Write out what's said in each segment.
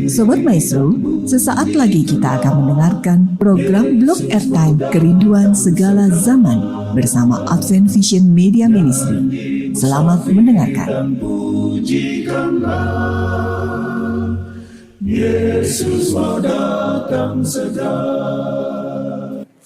Sobat Maestro, sesaat lagi kita akan mendengarkan program Blog Airtime Kerinduan Segala Zaman bersama Advent Vision Media Ministry. Selamat mendengarkan. Yesus mau datang segera.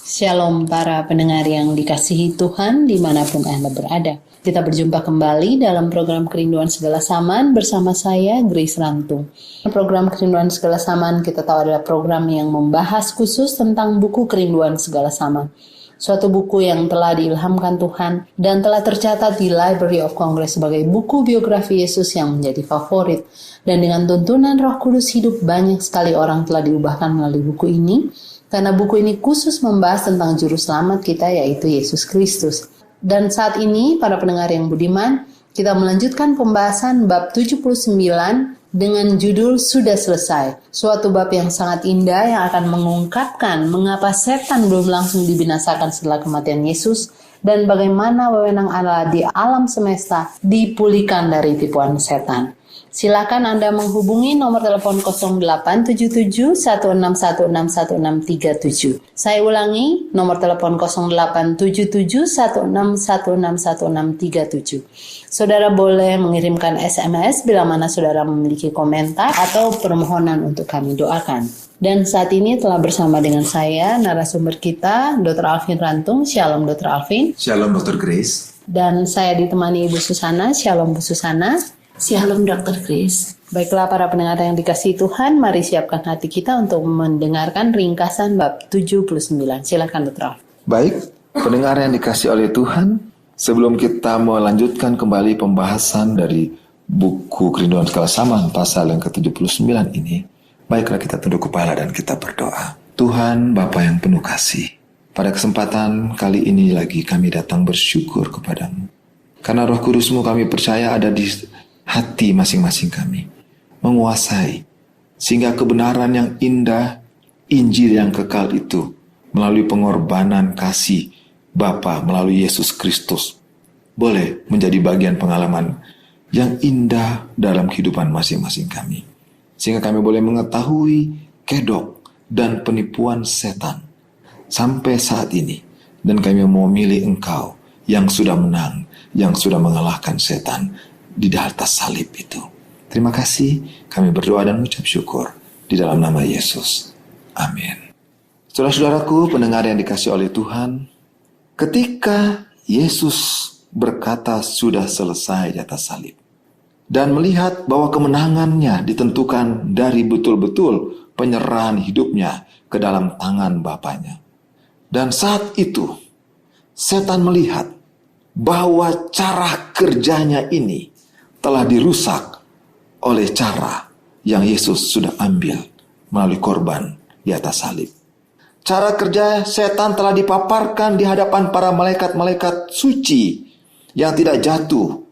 Shalom para pendengar yang dikasihi Tuhan dimanapun Anda berada. Kita berjumpa kembali dalam program Kerinduan Segala Zaman bersama saya, Grace Rantung. Program Kerinduan Segala Zaman kita tahu adalah program yang membahas khusus tentang buku Kerinduan Segala Zaman. Suatu buku yang telah diilhamkan Tuhan dan telah tercatat di Library of Congress sebagai buku biografi Yesus yang menjadi favorit. Dan dengan tuntunan Roh Kudus hidup, banyak sekali orang telah diubahkan melalui buku ini. Karena buku ini khusus membahas tentang juru selamat kita, yaitu Yesus Kristus. Dan saat ini, para pendengar yang budiman, kita melanjutkan pembahasan bab 79 dengan judul Sudah Selesai. Suatu bab yang sangat indah yang akan mengungkapkan mengapa setan belum langsung dibinasakan setelah kematian Yesus dan bagaimana wewenang Allah di alam semesta dipulihkan dari tipuan setan. Silakan Anda menghubungi nomor telepon 0877 16161637. Saya ulangi, nomor telepon 0877 16161637. Saudara boleh mengirimkan SMS bila mana saudara memiliki komentar atau permohonan untuk kami doakan. Dan saat ini telah bersama dengan saya narasumber kita, Dr. Alvin Rantung. Shalom Dr. Alvin. Shalom Dr. Grace. Dan saya ditemani Ibu Susana. Shalom Bu Susana. Shalom Dr. Grace. Baiklah para pendengar yang dikasihi Tuhan, mari siapkan hati kita untuk mendengarkan ringkasan bab 79. Silakan Dr. Alvin. Baik, pendengar yang dikasihi oleh Tuhan, sebelum kita melanjutkan kembali pembahasan dari buku Kerinduan Segala Zaman pasal yang ke-79 ini, baiklah kita tunduk kepala dan kita berdoa. Tuhan Bapa yang penuh kasih, pada kesempatan kali ini lagi kami datang bersyukur kepadamu. Karena Roh Kudus-Mu kami percaya ada di hati masing-masing kami, menguasai, sehingga kebenaran yang indah, Injil yang kekal itu, melalui pengorbanan kasih Bapa melalui Yesus Kristus, boleh menjadi bagian pengalaman yang indah dalam kehidupan masing-masing kami. Sehingga kami boleh mengetahui kedok dan penipuan setan sampai saat ini. Dan kami mau memilih Engkau yang sudah menang, yang sudah mengalahkan setan di atas salib itu. Terima kasih, kami berdoa dan mengucap syukur di dalam nama Yesus. Amin. Saudara-saudaraku, pendengar yang dikasihi oleh Tuhan, ketika Yesus berkata sudah selesai di atas salib dan melihat bahwa kemenangannya ditentukan dari betul-betul penyerahan hidupnya ke dalam tangan Bapanya. Dan saat itu setan melihat bahwa cara kerjanya ini telah dirusak oleh cara yang Yesus sudah ambil melalui korban di atas salib. Cara kerja setan telah dipaparkan di hadapan para malaikat-malaikat suci yang tidak jatuh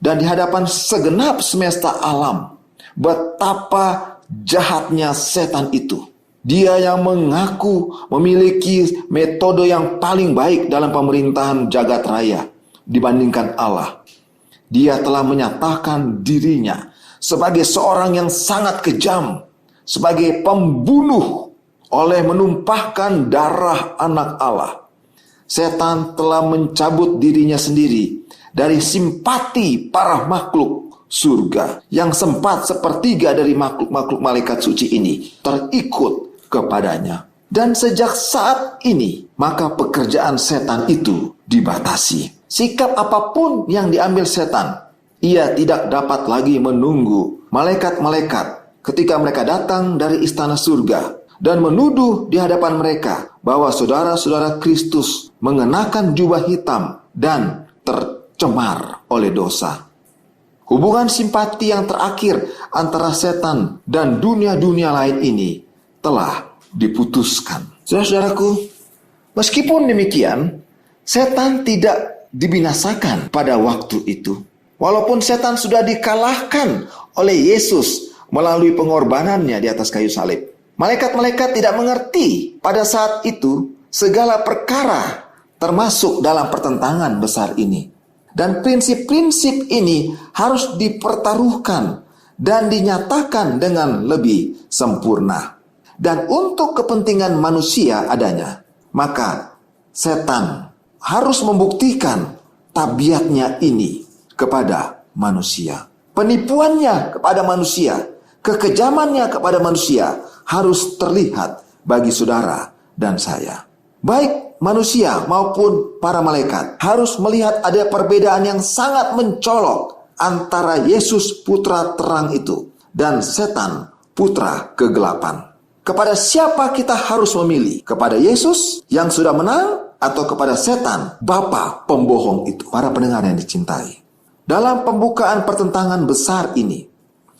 dan di hadapan segenap semesta alam. Betapa jahatnya setan itu. Dia yang mengaku memiliki metode yang paling baik dalam pemerintahan jagat raya dibandingkan Allah. Dia telah menyatakan dirinya sebagai seorang yang sangat kejam, sebagai pembunuh oleh menumpahkan darah anak Allah. Setan telah mencabut dirinya sendiri dari simpati para makhluk surga yang sempat sepertiga dari makhluk-makhluk malaikat suci ini terikut kepadanya. Dan sejak saat ini, maka pekerjaan setan itu dibatasi. Sikap apapun yang diambil setan, ia tidak dapat lagi menunggu malaikat-malaikat ketika mereka datang dari istana surga dan menuduh di hadapan mereka bahwa saudara-saudara Kristus mengenakan jubah hitam dan tercemar oleh dosa. Hubungan simpati yang terakhir antara setan dan dunia-dunia lain ini telah diputuskan. Saudara-saudaraku, meskipun demikian, setan tidak dibinasakan pada waktu itu. Walaupun setan sudah dikalahkan oleh Yesus melalui pengorbanannya di atas kayu salib. Malaikat-malaikat tidak mengerti pada saat itu segala perkara termasuk dalam pertentangan besar ini. Dan prinsip-prinsip ini harus dipertaruhkan dan dinyatakan dengan lebih sempurna. Dan untuk kepentingan manusia adanya, maka setan harus membuktikan tabiatnya ini kepada manusia. Penipuannya kepada manusia, kekejamannya kepada manusia harus terlihat bagi saudara dan saya. Baik manusia maupun para malaikat harus melihat ada perbedaan yang sangat mencolok antara Yesus putra terang itu dan setan putra kegelapan. Kepada siapa kita harus memilih? Kepada Yesus yang sudah menang atau kepada setan, bapa pembohong itu? Para pendengar yang dicintai, dalam pembukaan pertentangan besar ini,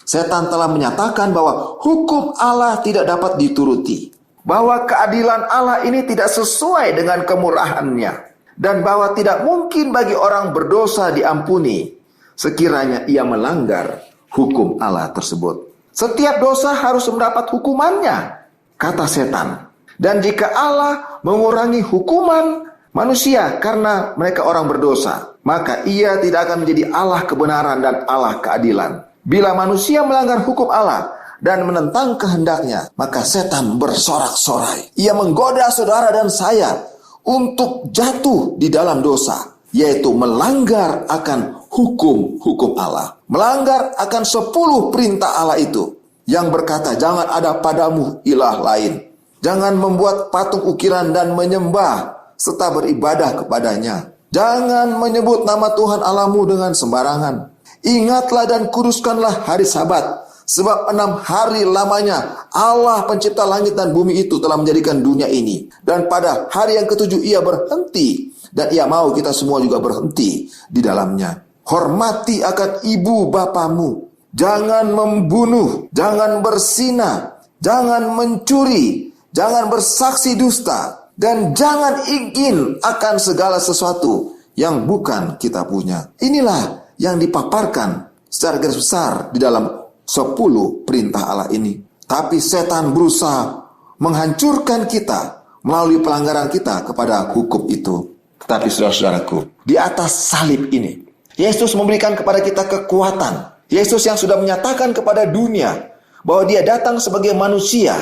setan telah menyatakan bahwa hukum Allah tidak dapat dituruti, bahwa keadilan Allah ini tidak sesuai dengan kemurahannya, dan bahwa tidak mungkin bagi orang berdosa diampuni sekiranya ia melanggar hukum Allah tersebut. Setiap dosa harus mendapat hukumannya, kata setan. Dan jika Allah mengurangi hukuman manusia karena mereka orang berdosa, maka ia tidak akan menjadi Allah kebenaran dan Allah keadilan. Bila manusia melanggar hukum Allah dan menentang kehendaknya, maka setan bersorak-sorai. Ia menggoda saudara dan saya untuk jatuh di dalam dosa, yaitu melanggar akan hukum-hukum Allah. Melanggar akan 10 perintah Allah itu yang berkata, jangan ada padamu ilah lain. Jangan membuat patung ukiran dan menyembah serta beribadah kepadanya. Jangan menyebut nama Tuhan Allahmu dengan sembarangan. Ingatlah dan kuduskanlah hari Sabat, sebab 6 hari lamanya Allah pencipta langit dan bumi itu telah menjadikan dunia ini. Dan pada hari yang ke-7 ia berhenti, dan ia mau kita semua juga berhenti di dalamnya. Hormati akan ibu bapamu. Jangan membunuh, jangan berzina, jangan mencuri, jangan bersaksi dusta, dan jangan ingin akan segala sesuatu yang bukan kita punya. Inilah yang dipaparkan secara garis besar di dalam 10 perintah Allah ini. Tapi setan berusaha menghancurkan kita melalui pelanggaran kita kepada hukum itu. Tetapi saudara-saudaraku, di atas salib ini, Yesus memberikan kepada kita kekuatan. Yesus yang sudah menyatakan kepada dunia bahwa dia datang sebagai manusia.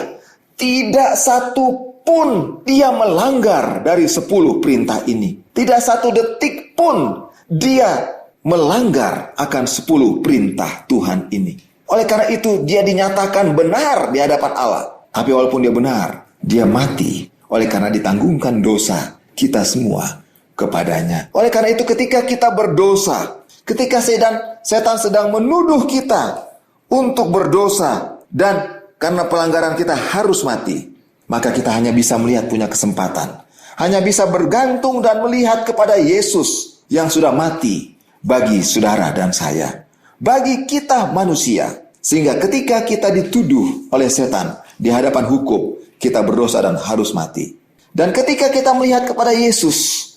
Tidak satu pun dia melanggar dari 10 perintah ini. Tidak satu detik pun dia melanggar akan 10 perintah Tuhan ini. Oleh karena itu dia dinyatakan benar di hadapan Allah. Tapi walaupun dia benar, dia mati oleh karena ditanggungkan dosa kita semua kepadanya. Oleh karena itu ketika kita berdosa, ketika setan sedang menuduh kita untuk berdosa dan karena pelanggaran kita harus mati, maka kita hanya bisa melihat punya kesempatan. Hanya bisa bergantung dan melihat kepada Yesus yang sudah mati bagi saudara dan saya, bagi kita manusia. Sehingga ketika kita dituduh oleh setan di hadapan hukum, kita berdosa dan harus mati. Dan ketika kita melihat kepada Yesus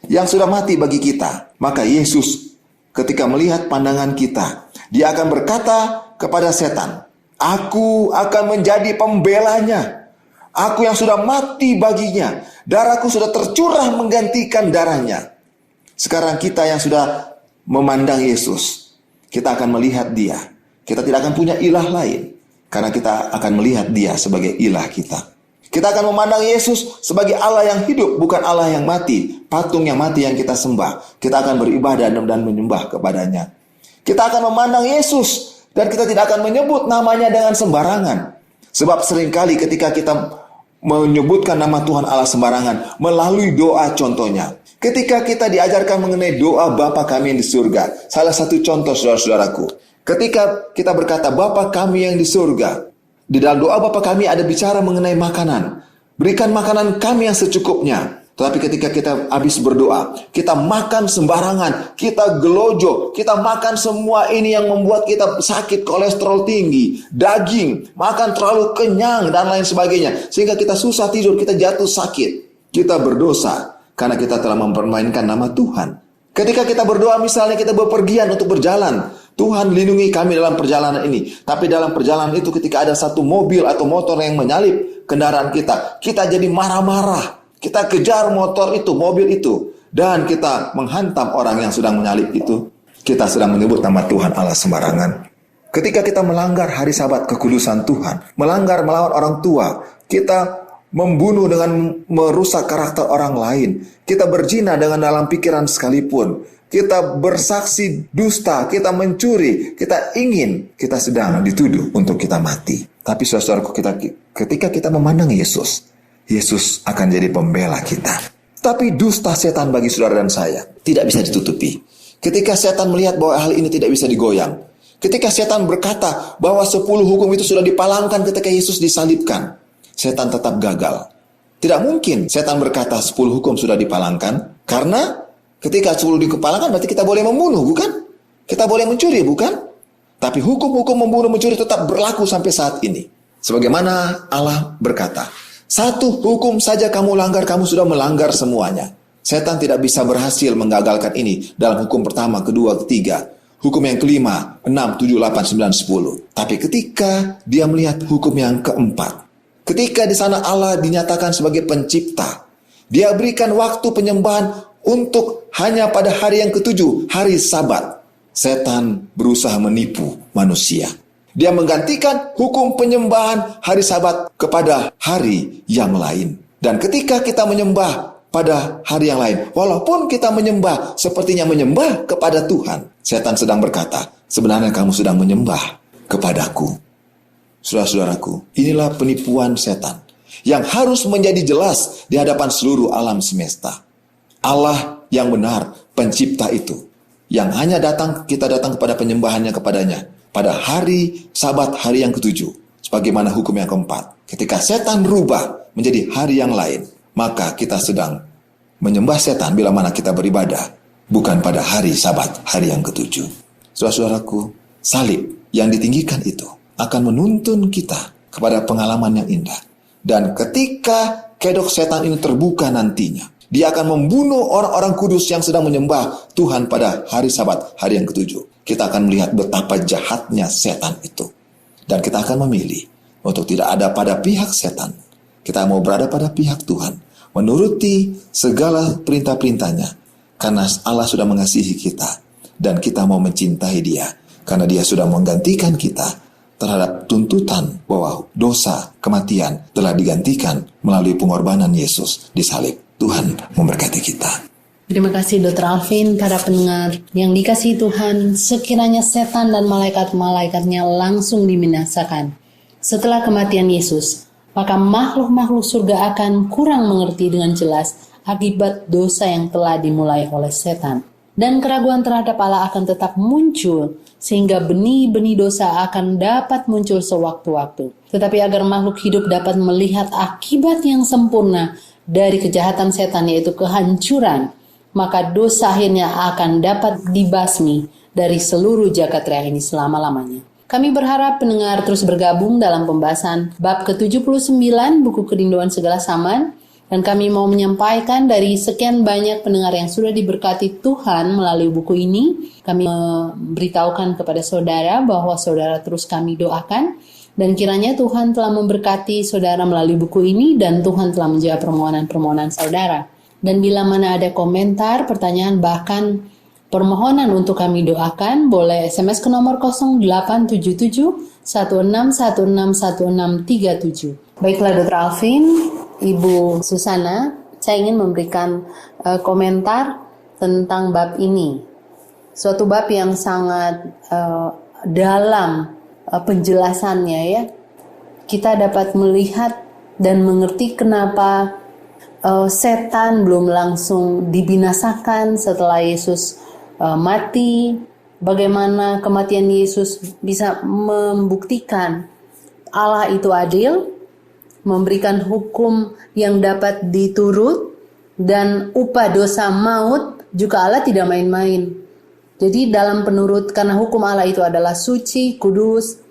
yang sudah mati bagi kita, maka Yesus ketika melihat pandangan kita, dia akan berkata kepada setan, aku akan menjadi pembelanya. Aku yang sudah mati baginya. Darahku sudah tercurah menggantikan darahnya. Sekarang kita yang sudah memandang Yesus, kita akan melihat dia. Kita tidak akan punya ilah lain, karena kita akan melihat dia sebagai ilah kita. Kita akan memandang Yesus sebagai Allah yang hidup, bukan Allah yang mati, patung yang mati yang kita sembah. Kita akan beribadah dan menyembah kepadanya. Kita akan memandang Yesus dan kita tidak akan menyebut namanya dengan sembarangan. Sebab seringkali ketika kita menyebutkan nama Tuhan Allah sembarangan melalui doa contohnya. Ketika kita diajarkan mengenai doa Bapa kami yang di surga, salah satu contoh saudara-saudaraku, ketika kita berkata Bapa kami yang di surga, di dalam doa Bapa kami ada bicara mengenai makanan. Berikan makanan kami yang secukupnya. Tetapi ketika kita habis berdoa, kita makan sembarangan, kita gelojo, kita makan semua ini yang membuat kita sakit, kolesterol tinggi, daging, makan terlalu kenyang dan lain sebagainya. Sehingga kita susah tidur, kita jatuh sakit. Kita berdosa karena kita telah mempermainkan nama Tuhan. Ketika kita berdoa misalnya kita bepergian untuk berjalan, Tuhan lindungi kami dalam perjalanan ini. Tapi dalam perjalanan itu ketika ada satu mobil atau motor yang menyalip kendaraan kita, kita jadi marah-marah. Kita kejar motor itu, mobil itu, dan kita menghantam orang yang sedang menyalip itu. Kita sedang menyebut nama Tuhan Allah sembarangan. Ketika kita melanggar hari Sabat kekudusan Tuhan, melanggar melawan orang tua, kita membunuh dengan merusak karakter orang lain, kita berzina dengan dalam pikiran sekalipun, kita bersaksi dusta, kita mencuri, kita sedang dituduh untuk kita mati. Tapi saudaraku, ketika kita memandang Yesus, Yesus akan jadi pembela kita. Tapi dusta setan bagi saudara dan saya tidak bisa ditutupi. Ketika setan melihat bahwa hal ini tidak bisa digoyang, ketika setan berkata bahwa 10 hukum itu sudah dipalangkan ketika Yesus disalibkan, setan tetap gagal. Tidak mungkin setan berkata 10 hukum sudah dipalangkan, karena ketika 10 dipalangkan berarti kita boleh membunuh, bukan? Kita boleh mencuri, bukan? Tapi hukum-hukum membunuh, mencuri tetap berlaku sampai saat ini. Sebagaimana Allah berkata, 1 hukum saja kamu langgar, kamu sudah melanggar semuanya. Setan tidak bisa berhasil menggagalkan ini dalam hukum pertama, kedua, ketiga. Hukum yang kelima, 6, 7, 8, 9, 10. Tapi ketika dia melihat hukum yang keempat, ketika di sana Allah dinyatakan sebagai pencipta, dia berikan waktu penyembahan untuk hanya pada hari yang ketujuh, hari Sabat. Setan berusaha menipu manusia. Dia menggantikan hukum penyembahan hari Sabat kepada hari yang lain. Dan ketika kita menyembah pada hari yang lain, walaupun kita menyembah sepertinya menyembah kepada Tuhan, setan sedang berkata, sebenarnya kamu sedang menyembah kepadaku. Saudara-saudaraku, inilah penipuan setan yang harus menjadi jelas di hadapan seluruh alam semesta. Allah yang benar, pencipta itu, yang hanya kita datang kepada penyembahannya kepadanya pada hari Sabat, hari yang ketujuh, sebagaimana hukum yang keempat. Ketika setan berubah menjadi hari yang lain, maka kita sedang menyembah setan bila mana kita beribadah bukan pada hari Sabat, hari yang ketujuh. Saudara-saudaraku, salib yang ditinggikan itu akan menuntun kita kepada pengalaman yang indah. Dan ketika kedok setan ini terbuka nantinya, dia akan membunuh orang-orang kudus yang sedang menyembah Tuhan pada hari Sabat, hari yang ketujuh. Kita akan melihat betapa jahatnya setan itu. Dan kita akan memilih untuk tidak ada pada pihak setan. Kita mau berada pada pihak Tuhan, menuruti segala perintah-perintahnya, karena Allah sudah mengasihi kita, dan kita mau mencintai Dia, karena Dia sudah menggantikan kita terhadap tuntutan bahwa dosa, kematian telah digantikan melalui pengorbanan Yesus di salib. Tuhan memberkati kita. Terima kasih Dr. Alvin, para pendengar yang dikasihi Tuhan, sekiranya setan dan malaikat-malaikatnya langsung dibinasakan setelah kematian Yesus, maka makhluk-makhluk surga akan kurang mengerti dengan jelas akibat dosa yang telah dimulai oleh setan. Dan keraguan terhadap Allah akan tetap muncul, sehingga benih-benih dosa akan dapat muncul sewaktu-waktu. Tetapi agar makhluk hidup dapat melihat akibat yang sempurna dari kejahatan setan, yaitu kehancuran, maka dosa akhirnya akan dapat dibasmi dari seluruh jagat raya ini selama-lamanya. Kami berharap pendengar terus bergabung dalam pembahasan bab ke-79 buku Kerinduan Segala Zaman, dan kami mau menyampaikan dari sekian banyak pendengar yang sudah diberkati Tuhan melalui buku ini, kami memberitahukan kepada saudara bahwa saudara terus kami doakan, dan kiranya Tuhan telah memberkati saudara melalui buku ini, dan Tuhan telah menjawab permohonan-permohonan saudara. Dan bila mana ada komentar, pertanyaan, bahkan permohonan untuk kami doakan, boleh SMS ke nomor 0877 16161637. Baiklah Dr. Alvin, Ibu Susana, saya ingin memberikan komentar tentang bab ini. Suatu bab yang sangat dalam penjelasannya ya. Kita dapat melihat dan mengerti kenapa setan belum langsung dibinasakan setelah Yesus mati. Bagaimana kematian Yesus bisa membuktikan Allah itu adil, memberikan hukum yang dapat diturut, dan upah dosa maut juga Allah tidak main-main. Jadi dalam penurut, karena hukum Allah itu adalah suci, kudus,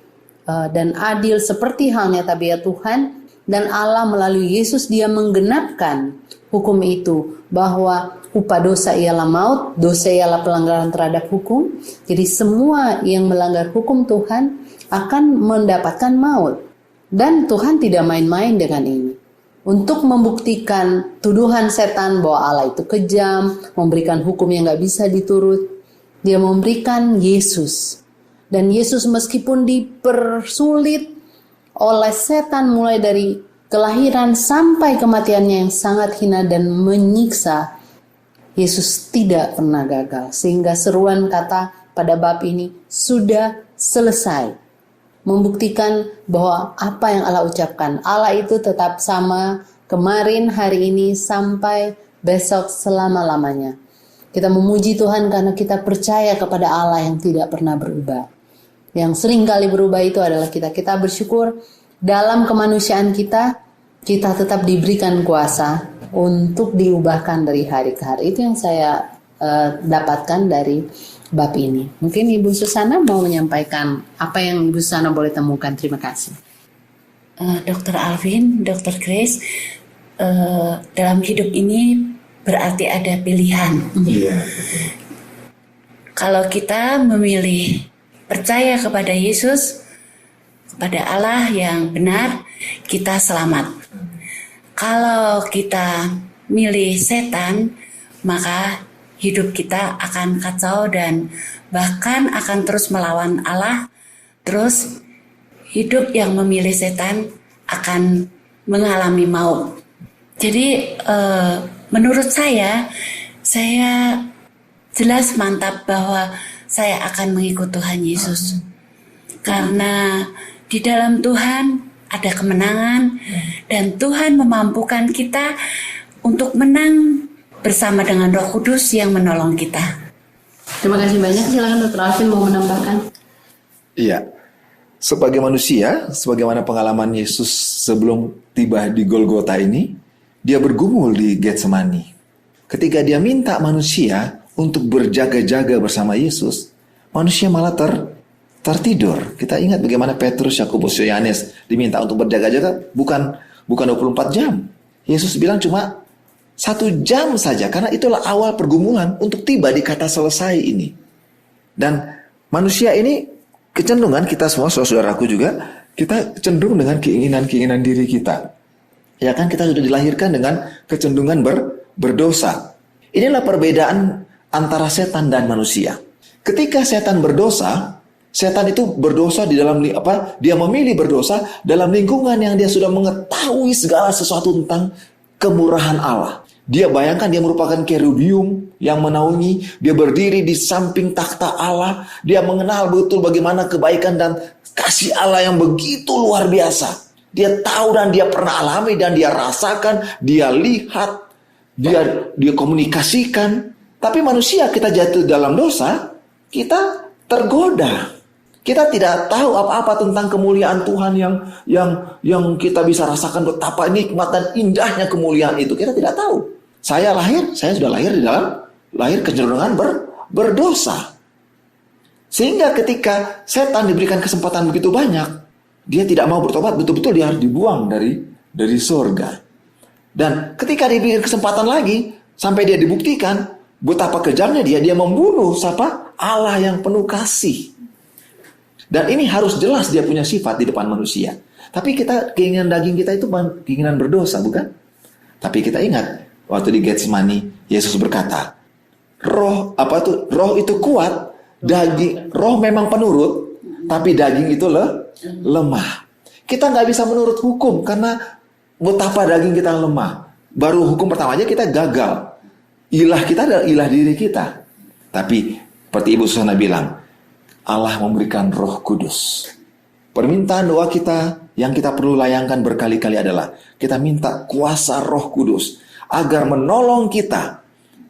dan adil seperti halnya tabiat Tuhan, dan Allah melalui Yesus dia menggenapkan hukum itu, bahwa upah dosa ialah maut, dosa ialah pelanggaran terhadap hukum. Jadi semua yang melanggar hukum Tuhan akan mendapatkan maut. Dan Tuhan tidak main-main dengan ini. Untuk membuktikan tuduhan setan bahwa Allah itu kejam, memberikan hukum yang gak bisa diturut, dia memberikan Yesus. Dan Yesus meskipun dipersulit oleh setan mulai dari kelahiran sampai kematiannya yang sangat hina dan menyiksa, Yesus tidak pernah gagal. Sehingga seruan kata pada bab ini sudah selesai, membuktikan bahwa apa yang Allah ucapkan, Allah itu tetap sama kemarin, hari ini, sampai besok, selama-lamanya. Kita memuji Tuhan karena kita percaya kepada Allah yang tidak pernah berubah. Yang sering kali berubah itu adalah kita. Kita bersyukur dalam kemanusiaan kita, kita tetap diberikan kuasa untuk diubahkan dari hari ke hari. Itu yang saya dapatkan dari bab ini. Mungkin Ibu Susana mau menyampaikan apa yang Ibu Susana boleh temukan. Terima kasih. Dr. Alvin, Dr. Grace, dalam hidup ini berarti ada pilihan. Kalau kita memilih percaya kepada Yesus, kepada Allah yang benar, kita selamat. Kalau kita milih setan, maka hidup kita akan kacau dan bahkan akan terus melawan Allah. Terus hidup yang memilih setan akan mengalami maut. Jadi menurut saya jelas mantap bahwa saya akan mengikut Tuhan Yesus. Karena di dalam Tuhan ada kemenangan dan Tuhan memampukan kita untuk menang bersama dengan Roh Kudus yang menolong kita. Terima kasih banyak. Silakan Dr. Alvin mau menambahkan. Iya, sebagai manusia, sebagaimana pengalaman Yesus sebelum tiba di Golgota ini, dia bergumul di Getsemani. Ketika dia minta manusia untuk berjaga-jaga bersama Yesus, manusia malah tertidur. Kita ingat bagaimana Petrus, Yakobus, Yohanes diminta untuk berjaga-jaga bukan 24 jam. Yesus bilang cuma 1 jam saja, karena itulah awal pergumulan untuk tiba di kata selesai ini. Dan manusia ini kecenderungan, kita semua, saudaraku juga, kita cenderung dengan keinginan-keinginan diri kita. Ya kan, kita sudah dilahirkan dengan kecenderungan berdosa. Inilah perbedaan antara setan dan manusia. Ketika setan berdosa, setan itu berdosa di dalam dia memilih berdosa dalam lingkungan yang dia sudah mengetahui segala sesuatu tentang kemurahan Allah. Dia bayangkan dia merupakan kerubium yang menaungi, dia berdiri di samping takhta Allah, dia mengenal betul bagaimana kebaikan dan kasih Allah yang begitu luar biasa. Dia tahu dan dia pernah alami dan dia rasakan, dia lihat, dia komunikasikan. Tapi manusia, kita jatuh dalam dosa, kita tergoda. Kita tidak tahu apa-apa tentang kemuliaan Tuhan yang kita bisa rasakan, betapa nikmat dan indahnya kemuliaan itu. Kita tidak tahu. Saya sudah lahir di dalam kecenderungan berdosa. Sehingga ketika setan diberikan kesempatan begitu banyak, dia tidak mau bertobat, betul-betul dia harus dibuang dari surga. Dan ketika diberikan kesempatan lagi, sampai dia dibuktikan betapa kejamnya dia membunuh Allah yang penuh kasih. Dan ini harus jelas dia punya sifat di depan manusia. Tapi keinginan daging kita itu keinginan berdosa, bukan? Tapi kita ingat waktu di Getsemani, Yesus berkata, roh itu kuat, roh memang penurut, tapi daging itu lemah. Kita nggak bisa menurut hukum karena betapa daging kita lemah. Baru hukum pertama aja kita gagal. Ilah kita adalah ilah diri kita. Tapi seperti Ibu Susana bilang, Allah memberikan Roh Kudus. Permintaan doa kita yang kita perlu layangkan berkali-kali adalah kita minta kuasa Roh Kudus agar menolong kita.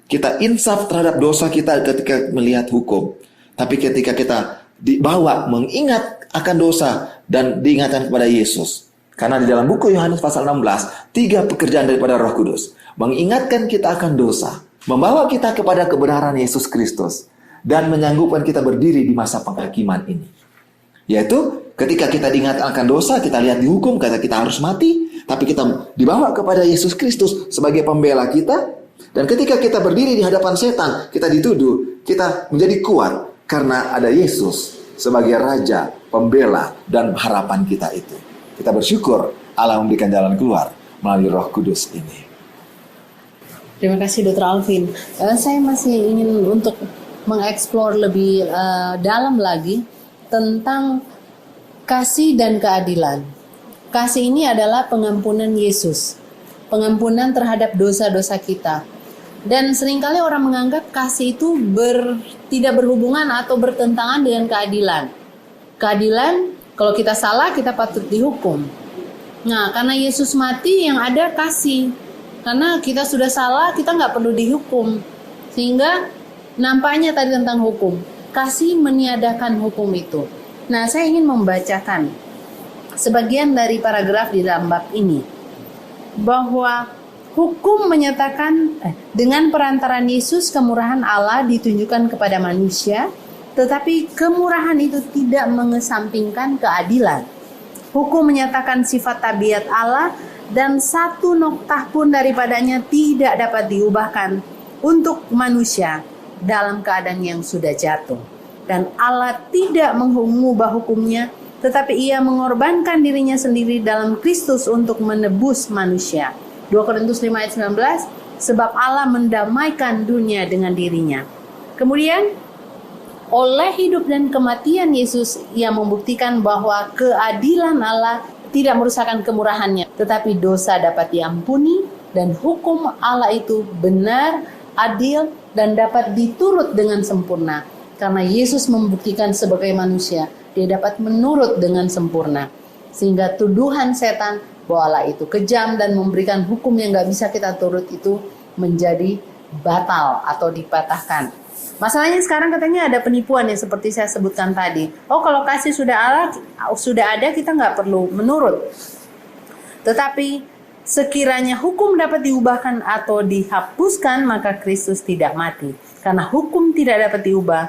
Kita insaf terhadap dosa kita ketika melihat hukum. Tapi ketika kita dibawa mengingat akan dosa dan diingatkan kepada Yesus. Karena di dalam buku Yohanes pasal 16, 3 pekerjaan daripada Roh Kudus. Mengingatkan kita akan dosa, membawa kita kepada kebenaran Yesus Kristus, dan menyanggupkan kita berdiri di masa penghakiman ini. Yaitu ketika kita diingatkan akan dosa, kita lihat dihukum, kata kita harus mati, tapi kita dibawa kepada Yesus Kristus sebagai pembela kita. Dan ketika kita berdiri di hadapan setan, kita dituduh, kita menjadi kuat karena ada Yesus sebagai Raja, pembela, dan harapan kita itu. Kita bersyukur Allah memberikan jalan keluar melalui Roh Kudus ini. Terima kasih Dr. Alvin. Saya masih ingin untuk mengeksplor lebih dalam lagi tentang kasih dan keadilan. Kasih ini adalah pengampunan Yesus, pengampunan terhadap dosa-dosa kita. Dan seringkali orang menganggap kasih itu tidak berhubungan atau bertentangan dengan keadilan. Keadilan, kalau kita salah kita patut dihukum. Nah, karena Yesus mati yang ada kasih. Karena kita sudah salah, kita nggak perlu dihukum. Sehingga nampaknya tadi tentang hukum. Kasih meniadakan hukum itu. Nah, saya ingin membacakan sebagian dari paragraf di dalam bab ini. Bahwa hukum menyatakan dengan perantaran Yesus kemurahan Allah ditunjukkan kepada manusia, tetapi kemurahan itu tidak mengesampingkan keadilan. Hukum menyatakan sifat tabiat Allah dan satu noktah pun daripadanya tidak dapat diubahkan untuk manusia dalam keadaan yang sudah jatuh. Dan Allah tidak mengubah hukumnya, tetapi ia mengorbankan dirinya sendiri dalam Kristus untuk menebus manusia. 2 Korintus 5 ayat 19, sebab Allah mendamaikan dunia dengan dirinya. Kemudian, oleh hidup dan kematian Yesus, ia membuktikan bahwa keadilan Allah tidak merusakkan kemurahannya, tetapi dosa dapat diampuni dan hukum Allah itu benar, adil, dan dapat diturut dengan sempurna. Karena Yesus membuktikan sebagai manusia, dia dapat menurut dengan sempurna. Sehingga tuduhan setan bahwa Allah itu kejam dan memberikan hukum yang gak bisa kita turut itu menjadi batal atau dipatahkan. Masalahnya sekarang katanya ada penipuan yang seperti saya sebutkan tadi. Oh, kalau kasih sudah ada, kita gak perlu menurut. Tetapi sekiranya hukum dapat diubahkan atau dihapuskan, maka Kristus tidak mati. Karena hukum tidak dapat diubah,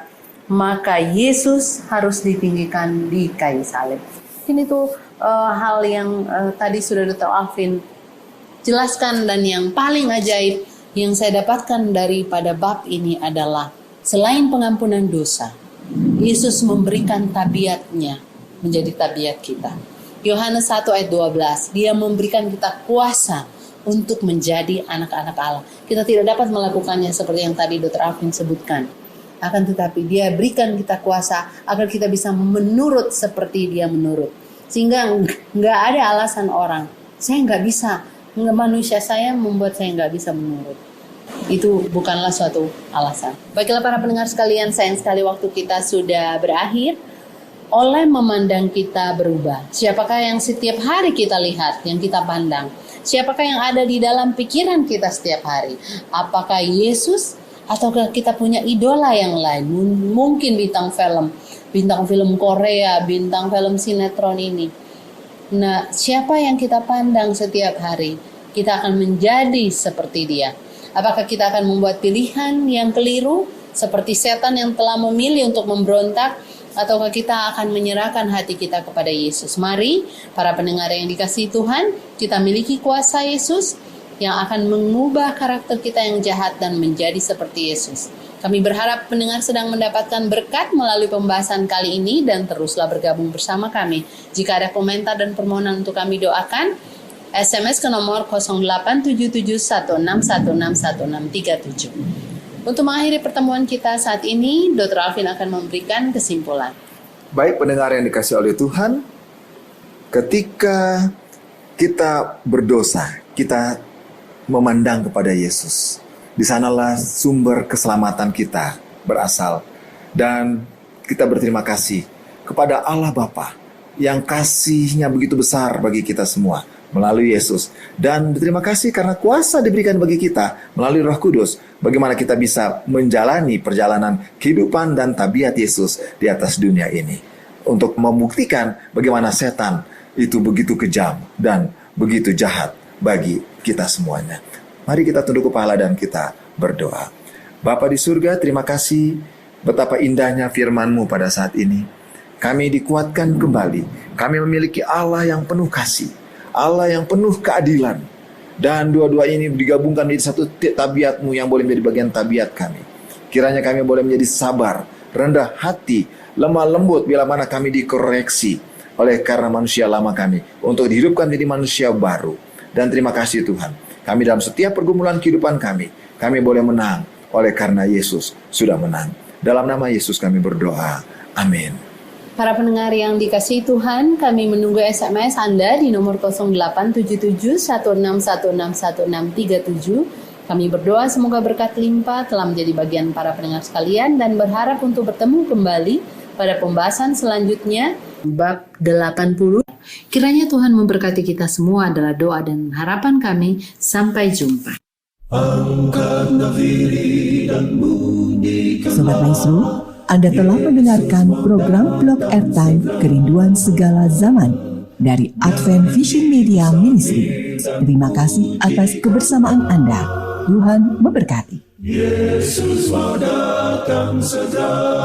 maka Yesus harus ditinggikan di kayu salib. Ini tuh hal yang tadi sudah Dr. Alvin jelaskan, dan yang paling ajaib yang saya dapatkan daripada bab ini adalah selain pengampunan dosa, Yesus memberikan tabiatnya menjadi tabiat kita. Yohanes 1 ayat 12, dia memberikan kita kuasa untuk menjadi anak-anak Allah. Kita tidak dapat melakukannya seperti yang tadi Dr. Alvin sebutkan. Akan tetapi dia berikan kita kuasa agar kita bisa menurut seperti dia menurut. Sehingga nggak ada alasan orang, saya nggak bisa, manusia saya membuat saya nggak bisa menurut. Itu bukanlah suatu alasan. Baiklah para pendengar sekalian, sayang sekali waktu kita sudah berakhir. Oleh memandang kita berubah. Siapakah yang setiap hari kita lihat, yang kita pandang? Siapakah yang ada di dalam pikiran kita setiap hari? Apakah Yesus? Ataukah kita punya idola yang lain? Mungkin bintang film Korea, bintang film sinetron ini. Nah, siapa yang kita pandang setiap hari? Kita akan menjadi seperti dia. Apakah kita akan membuat pilihan yang keliru, seperti setan yang telah memilih untuk memberontak, ataukah kita akan menyerahkan hati kita kepada Yesus? Mari, para pendengar yang dikasihi Tuhan, kita miliki kuasa Yesus yang akan mengubah karakter kita yang jahat dan menjadi seperti Yesus. Kami berharap pendengar sedang mendapatkan berkat melalui pembahasan kali ini, dan teruslah bergabung bersama kami. Jika ada komentar dan permohonan untuk kami doakan, SMS ke nomor 087716161637. Untuk mengakhiri pertemuan kita saat ini, Dr. Alvin akan memberikan kesimpulan. Baik pendengar yang dikasihi oleh Tuhan, ketika kita berdosa, kita memandang kepada Yesus. Di sanalah sumber keselamatan kita berasal. Dan kita berterima kasih kepada Allah Bapa yang kasih-Nya begitu besar bagi kita semua melalui Yesus. Dan berterima kasih karena kuasa diberikan bagi kita melalui Roh Kudus, bagaimana kita bisa menjalani perjalanan kehidupan dan tabiat Yesus di atas dunia ini, untuk membuktikan bagaimana setan itu begitu kejam dan begitu jahat bagi kita semuanya. Mari kita tunduk kepala dan kita berdoa. Bapa di surga, terima kasih betapa indahnya firman-Mu pada saat ini. Kami dikuatkan kembali. Kami memiliki Allah yang penuh kasih, Allah yang penuh keadilan. Dan dua-dua ini digabungkan menjadi satu tabiat-Mu yang boleh menjadi bagian tabiat kami. Kiranya kami boleh menjadi sabar, rendah hati, lemah lembut bila mana kami dikoreksi oleh karena manusia lama kami, untuk dihidupkan menjadi manusia baru. Dan terima kasih Tuhan, kami dalam setiap pergumulan kehidupan kami boleh menang oleh karena Yesus sudah menang. Dalam nama Yesus kami berdoa. Amin. Para pendengar yang dikasihi Tuhan, kami menunggu SMS Anda di nomor 087716161637. Kami berdoa semoga berkat limpah telah menjadi bagian para pendengar sekalian dan berharap untuk bertemu kembali pada pembahasan selanjutnya bab 80. Kiranya Tuhan memberkati kita semua adalah doa dan harapan kami. Sampai jumpa. Angkat nafiri dan bunyikan Sobat Maestro, Anda telah mendengarkan program Blog Airtime Kerinduan Segala Zaman dari Advent Vision Media Ministry. Terima kasih atas kebersamaan Anda. Tuhan memberkati. Yesus mau datang segera.